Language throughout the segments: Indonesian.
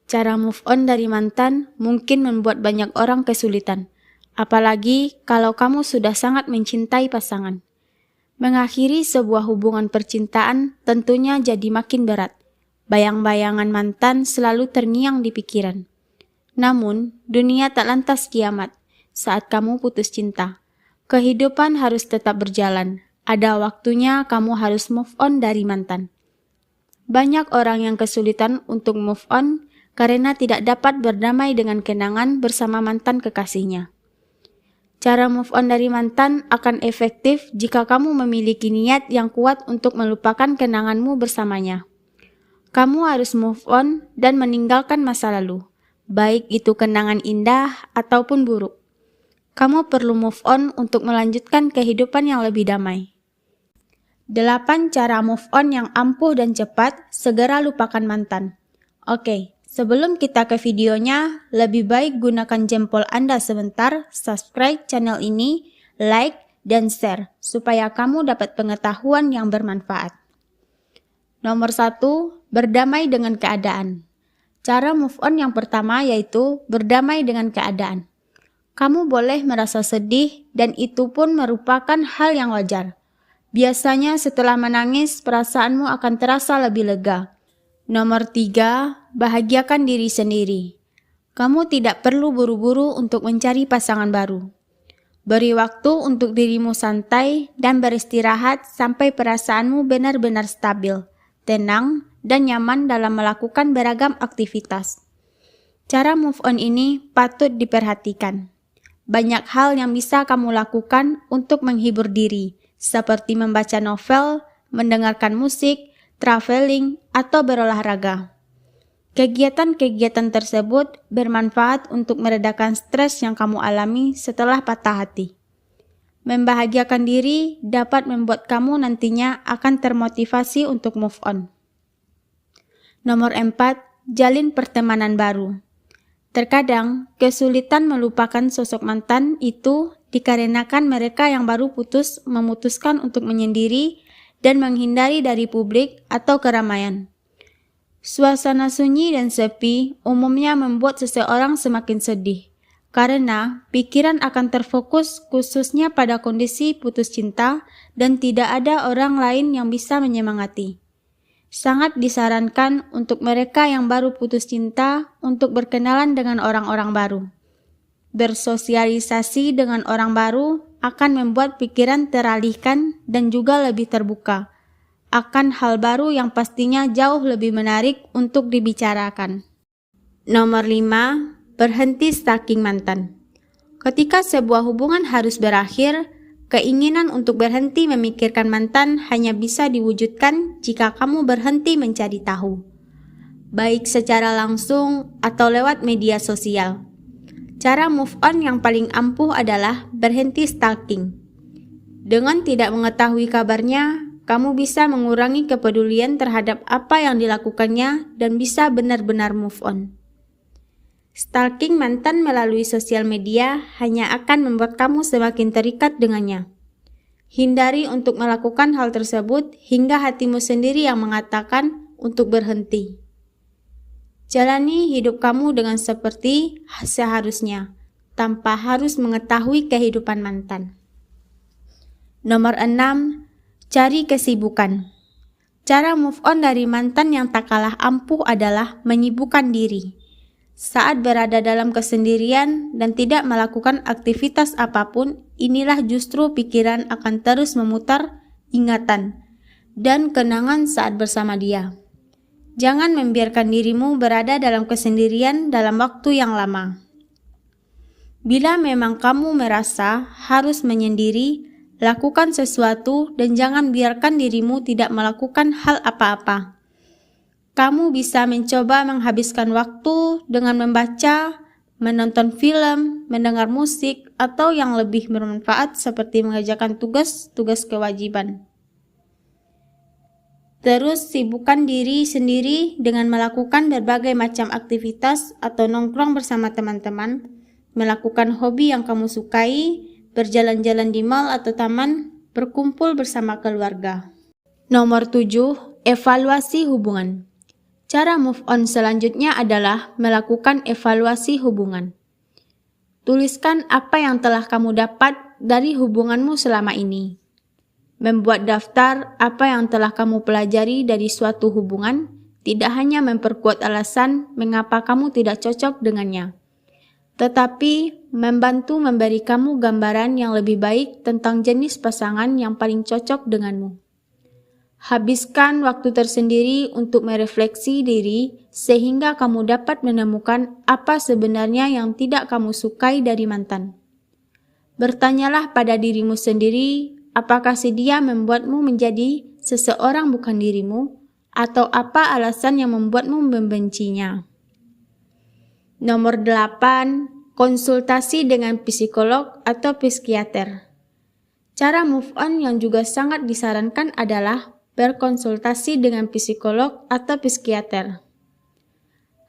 Cara move on dari mantan mungkin membuat banyak orang kesulitan, apalagi kalau kamu sudah sangat mencintai pasangan. Mengakhiri sebuah hubungan percintaan tentunya jadi makin berat. Bayang-bayangan mantan selalu terngiang di pikiran. Namun, dunia tak lantas kiamat saat kamu putus cinta. Kehidupan harus tetap berjalan. Ada waktunya kamu harus move on dari mantan. Banyak orang yang kesulitan untuk move on karena tidak dapat berdamai dengan kenangan bersama mantan kekasihnya. Cara move on dari mantan akan efektif jika kamu memiliki niat yang kuat untuk melupakan kenanganmu bersamanya. Kamu harus move on dan meninggalkan masa lalu, baik itu kenangan indah ataupun buruk. Kamu perlu move on untuk melanjutkan kehidupan yang lebih damai. 8 cara move on yang ampuh dan cepat, segera lupakan mantan. Oke, sebelum kita ke videonya, lebih baik gunakan jempol Anda sebentar, subscribe channel ini, like, dan share, supaya kamu dapat pengetahuan yang bermanfaat. Nomor 1, berdamai dengan keadaan. Cara move on yang pertama yaitu berdamai dengan keadaan. Kamu boleh merasa sedih dan itu pun merupakan hal yang wajar. Biasanya setelah menangis, perasaanmu akan terasa lebih lega. Nomor 3, bahagiakan diri sendiri. Kamu tidak perlu buru-buru untuk mencari pasangan baru. Beri waktu untuk dirimu santai dan beristirahat sampai perasaanmu benar-benar stabil, tenang, dan nyaman dalam melakukan beragam aktivitas. Cara move on ini patut diperhatikan. Banyak hal yang bisa kamu lakukan untuk menghibur diri, seperti membaca novel, mendengarkan musik, traveling, atau berolahraga. Kegiatan-kegiatan tersebut bermanfaat untuk meredakan stres yang kamu alami setelah patah hati. Membahagiakan diri dapat membuat kamu nantinya akan termotivasi untuk move on. Nomor 4, jalin pertemanan baru. Terkadang, kesulitan melupakan sosok mantan itu dikarenakan mereka yang baru putus memutuskan untuk menyendiri dan menghindari dari publik atau keramaian. Suasana sunyi dan sepi umumnya membuat seseorang semakin sedih, karena pikiran akan terfokus khususnya pada kondisi putus cinta dan tidak ada orang lain yang bisa menyemangati. Sangat disarankan untuk mereka yang baru putus cinta untuk berkenalan dengan orang-orang baru. Bersosialisasi dengan orang baru akan membuat pikiran teralihkan dan juga lebih terbuka akan hal baru yang pastinya jauh lebih menarik untuk dibicarakan. Nomor 5, berhenti stalking mantan. Ketika sebuah hubungan harus berakhir, keinginan untuk berhenti memikirkan mantan hanya bisa diwujudkan jika kamu berhenti mencari tahu, baik secara langsung atau lewat media sosial. Cara move on yang paling ampuh adalah berhenti stalking. Dengan tidak mengetahui kabarnya, kamu bisa mengurangi kepedulian terhadap apa yang dilakukannya dan bisa benar-benar move on. Stalking mantan melalui sosial media hanya akan membuat kamu semakin terikat dengannya. Hindari untuk melakukan hal tersebut hingga hatimu sendiri yang mengatakan untuk berhenti. Jalani hidup kamu dengan seperti seharusnya, tanpa harus mengetahui kehidupan mantan. Nomor 6, cari kesibukan. Cara move on dari mantan yang tak kalah ampuh adalah menyibukkan diri. Saat berada dalam kesendirian dan tidak melakukan aktivitas apapun, inilah justru pikiran akan terus memutar ingatan dan kenangan saat bersama dia. Jangan membiarkan dirimu berada dalam kesendirian dalam waktu yang lama. Bila memang kamu merasa harus menyendiri, lakukan sesuatu dan jangan biarkan dirimu tidak melakukan hal apa-apa. Kamu bisa mencoba menghabiskan waktu dengan membaca, menonton film, mendengar musik, atau yang lebih bermanfaat seperti mengerjakan tugas-tugas kewajiban. Terus sibukkan diri sendiri dengan melakukan berbagai macam aktivitas atau nongkrong bersama teman-teman, melakukan hobi yang kamu sukai, berjalan-jalan di mal atau taman, berkumpul bersama keluarga. Nomor 7, evaluasi hubungan. Cara move on selanjutnya adalah melakukan evaluasi hubungan. Tuliskan apa yang telah kamu dapat dari hubunganmu selama ini. Membuat daftar apa yang telah kamu pelajari dari suatu hubungan tidak hanya memperkuat alasan mengapa kamu tidak cocok dengannya, tetapi membantu memberi kamu gambaran yang lebih baik tentang jenis pasangan yang paling cocok denganmu. Habiskan waktu tersendiri untuk merefleksi diri sehingga kamu dapat menemukan apa sebenarnya yang tidak kamu sukai dari mantan. Bertanyalah pada dirimu sendiri, apakah si dia membuatmu menjadi seseorang bukan dirimu, atau apa alasan yang membuatmu membencinya. Nomor 8, konsultasi dengan psikolog atau psikiater. Cara move on yang juga sangat disarankan adalah berkonsultasi dengan psikolog atau psikiater.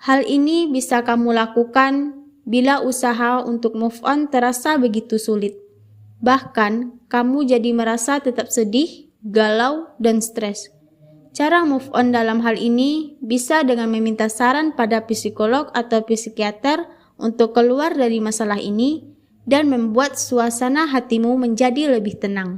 Hal ini bisa kamu lakukan bila usaha untuk move on terasa begitu sulit. Bahkan, kamu jadi merasa tetap sedih, galau, dan stres. Cara move on dalam hal ini bisa dengan meminta saran pada psikolog atau psikiater untuk keluar dari masalah ini dan membuat suasana hatimu menjadi lebih tenang.